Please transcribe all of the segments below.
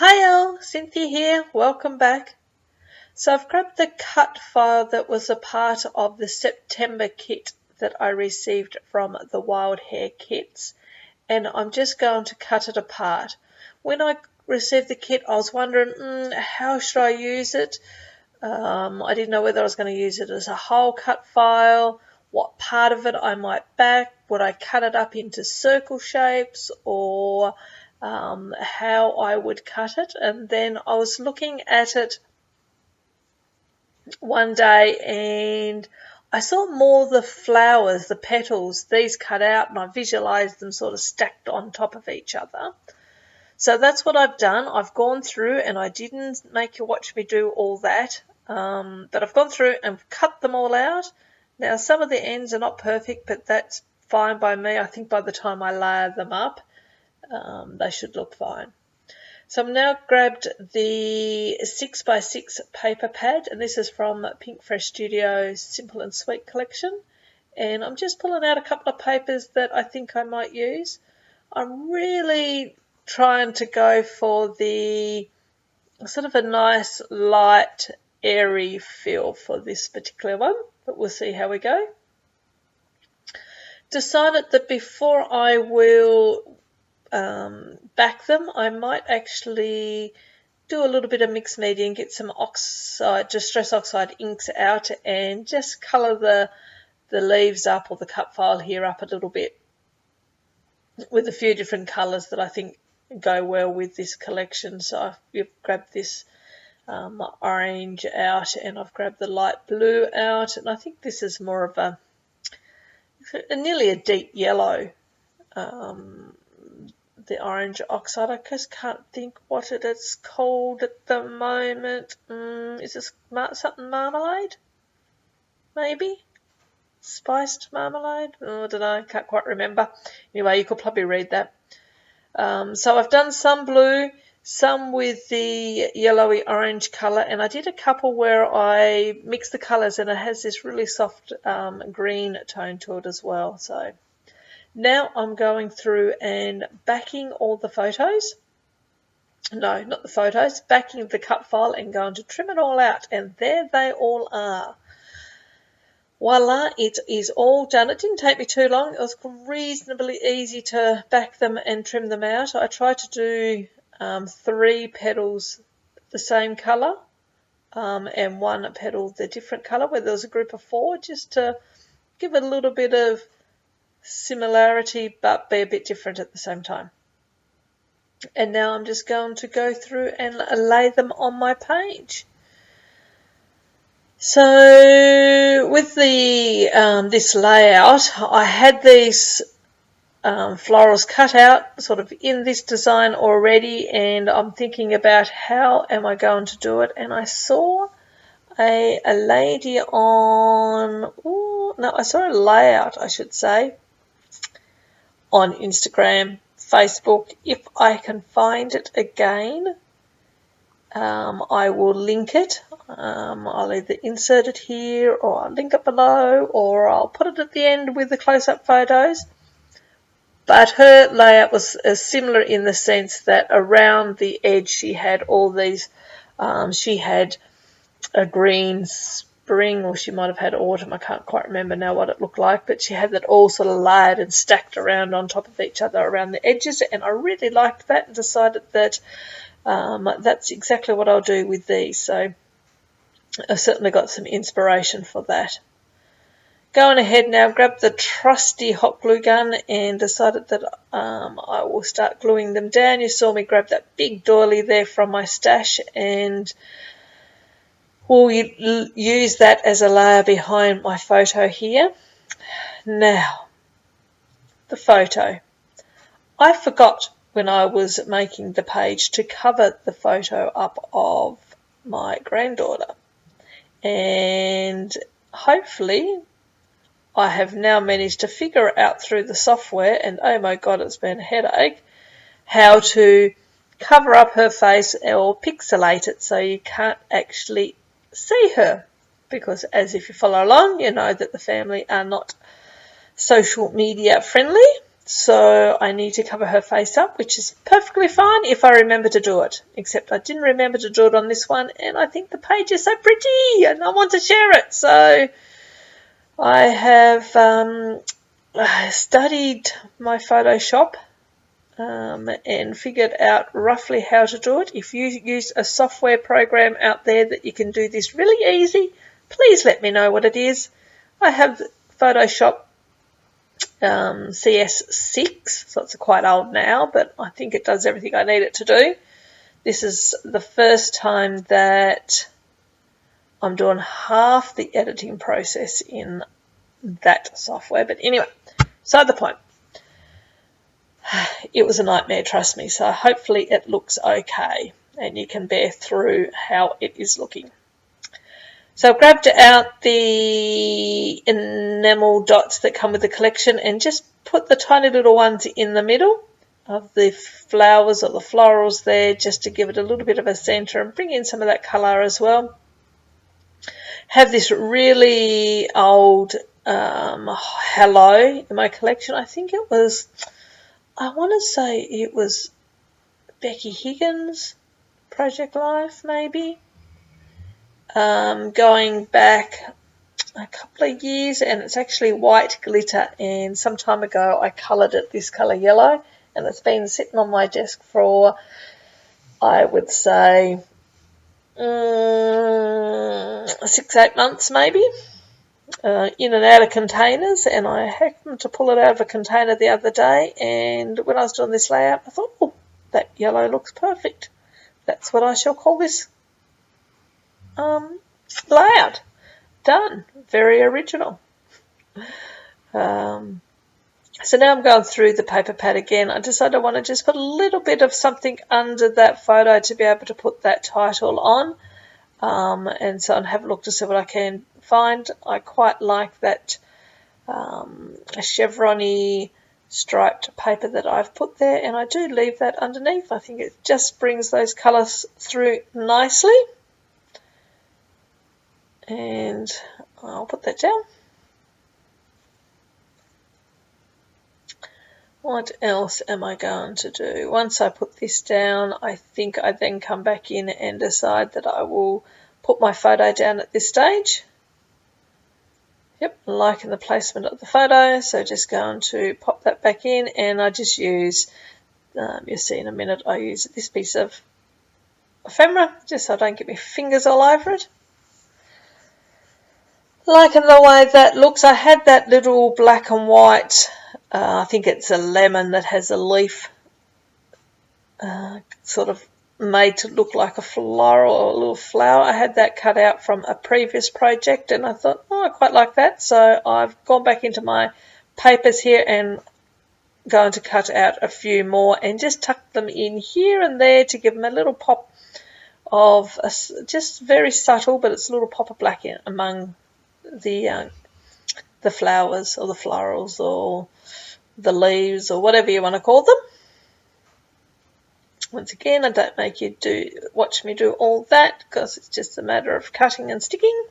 Hi all, Cynthia here, welcome back. So I've grabbed the cut file that was a part of the September kit that I received from the Wild Hair Kits, and I'm just going to cut it apart. When I received the kit, I was wondering, how should I use it? I didn't know whether I was going to use it as a whole cut file, what part of it I might back, would I cut it up into circle shapes, or how I would cut it. And then I was looking at it one day and I saw more the flowers, the petals, these cut out, and I visualized them sort of stacked on top of each other. So that's what I've done. I've gone through, and I didn't make you watch me do all that, but I've gone through and cut them all out. Now some of the ends are not perfect, but that's fine by me. I think by the time I layer them up, they should look fine. So I've now grabbed the 6x6 paper pad, and this is from Pink Fresh Studios Simple and Sweet collection, and I'm just pulling out a couple of papers that I think I might use. I'm really trying to go for the sort of a nice light airy feel for this particular one, but we'll see how we go. Decided that before I will back them, I might actually do a little bit of mixed media and get some oxide, Distress Oxide inks out, and just colour the leaves up, or the cut file here up a little bit with a few different colours that I think go well with this collection. So I've grabbed this orange out, and I've grabbed the light blue out, and I think this is more of a nearly a deep yellow. The orange oxide, I just can't think what it is called at the moment. Is this something marmalade? Maybe? Spiced marmalade? Oh, I don't know, can't quite remember. Anyway, you could probably read that. So I've done some blue, some with the yellowy orange colour, and I did a couple where I mixed the colours, and it has this really soft green tone to it as well. So now I'm going through and backing all the photos. No, not the photos, backing the cut file and going to trim it all out, and there they all are. Voila, it is all done. It didn't take me too long. It was reasonably easy to back them and trim them out. I tried to do 3 petals the same colour and 1 petal the different colour, where there was a group of 4, just to give it a little bit of similarity but be a bit different at the same time. And now I'm just going to go through and lay them on my page. So with the this layout, I had these florals cut out sort of in this design already, and I'm thinking about how am I going to do it. And I saw a lady on, I saw a layout, I should say, on Instagram, Facebook. If I can find it again, I will link it. I'll either insert it here, or I'll link it below, or I'll put it at the end with the close-up photos. But her layout was similar in the sense that around the edge she had all these, she had a green spring, or she might have had autumn, I can't quite remember now what it looked like, but she had that all sort of layered and stacked around on top of each other around the edges, and I really liked that and decided that that's exactly what I'll do with these. So I certainly got some inspiration for that. Going ahead now, grabbed the trusty hot glue gun and decided that I will start gluing them down. You saw me grab that big doily there from my stash, and we'll use that as a layer behind my photo here. Now, the photo. I forgot when I was making the page to cover the photo up of my granddaughter, and hopefully I have now managed to figure out through the software, and oh my god, it's been a headache, how to cover up her face or pixelate it so you can't actually see her, because as if you follow along, you know that the family are not social media friendly. so I need to cover her face up, which is perfectly fine if I remember to do it, except I didn't remember to do it on this one, and I think the page is so pretty and I want to share it. So I have studied my Photoshop and figured out roughly how to do it. If you use a software program out there that you can do this really easy, please let me know what it is. I have Photoshop CS6, so it's quite old now, but I think it does everything I need it to do. This is the first time that I'm doing half the editing process in that software, but anyway, beside the point. It was a nightmare, trust me, so hopefully it looks okay and you can bear through how it is looking. So I've grabbed out the enamel dots that come with the collection and just put the tiny little ones in the middle of the flowers or the florals there, just to give it a little bit of a centre and bring in some of that colour as well. Have this really old Hello in my collection. I think it was, I want to say it was Becky Higgins, Project Life maybe. Going back a couple of years, and it's actually white glitter, and some time ago I coloured it this colour yellow, and it's been sitting on my desk for, I would say, 6-8 months maybe, in and out of containers, and I happened to pull it out of a container the other day, and when I was doing this layout I thought, oh, that yellow looks perfect. That's what I shall call this layout. Done. Very original. So now I'm going through the paper pad again. I decided I want to just put a little bit of something under that photo to be able to put that title on. And so I'll have a look to see what I can find. I quite like that chevron-y striped paper that I've put there, and I do leave that underneath. I think it just brings those colours through nicely. And I'll put that down. What else am I going to do? Once I put this down, I think I then come back in and decide that I will put my photo down at this stage. Yep, liking the placement of the photo, so just going to pop that back in, and I just use, you'll see in a minute, I use this piece of ephemera just so I don't get my fingers all over it. Liking the way that looks. I had that little black and white, I think it's a lemon that has a leaf sort of made to look like a floral or a little flower. I had that cut out from a previous project, and I thought, oh, I quite like that. So I've gone back into my papers here and going to cut out a few more and just tuck them in here and there to give them a little pop of, just very subtle, but it's a little pop of black in among the flowers or the florals or the leaves or whatever you want to call them. Once again, I don't make you watch me do all that, because it's just a matter of cutting and sticking.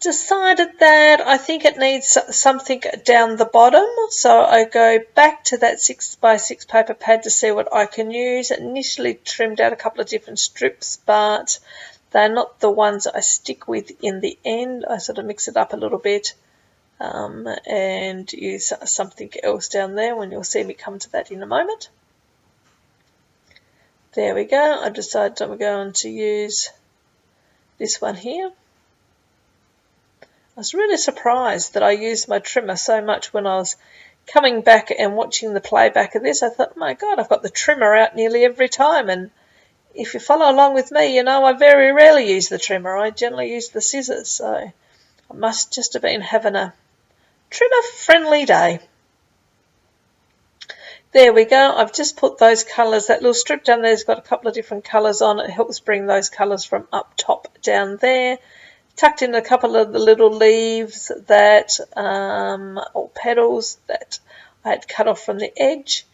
Decided that I think it needs something down the bottom, so I go back to that 6x6 paper pad to see what I can use. Initially trimmed out a couple of different strips, but they're not the ones I stick with in the end. I sort of mix it up a little bit and use something else down there, when you'll see me come to that in a moment. There we go. I decided I'm going to use this one here. I was really surprised that I used my trimmer so much when I was coming back and watching the playback of this. I thought, oh my God, I've got the trimmer out nearly every time, and if you follow along with me, you know I very rarely use the trimmer. I generally use the scissors, so I must just have been having a trimmer-friendly day. There we go. I've just put those colours, that little strip down there has got a couple of different colours on it. It helps bring those colours from up top down there. Tucked in a couple of the little leaves that, or petals that I had cut off from the edge.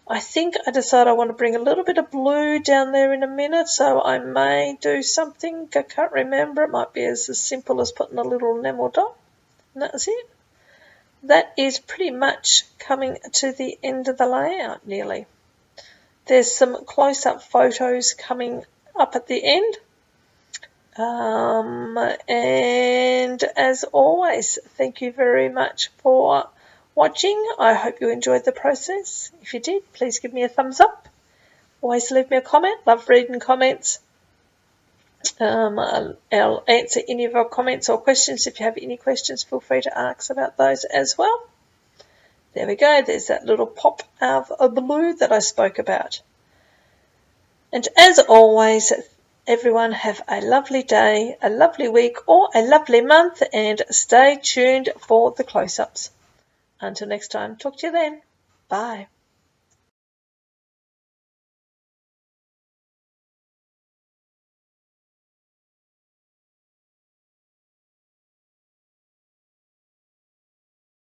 I think I decided I want to bring a little bit of blue down there in a minute, so I may do something. I can't remember. It might be as simple as putting a little enamel dot. And that's it. that is pretty much coming to the end of the layout nearly. There's some close-up photos coming up at the end. And as always, thank you very much for watching. I hope you enjoyed the process. If you did, please give me a thumbs up. Always leave me a comment. Love reading comments. I'll answer any of your comments or questions. If you have any questions, feel free to ask about those as well. There we go. There's that little pop of blue that I spoke about. And as always, everyone have a lovely day, a lovely week, or a lovely month, and stay tuned for the close-ups. Until next time, talk to you then. Bye.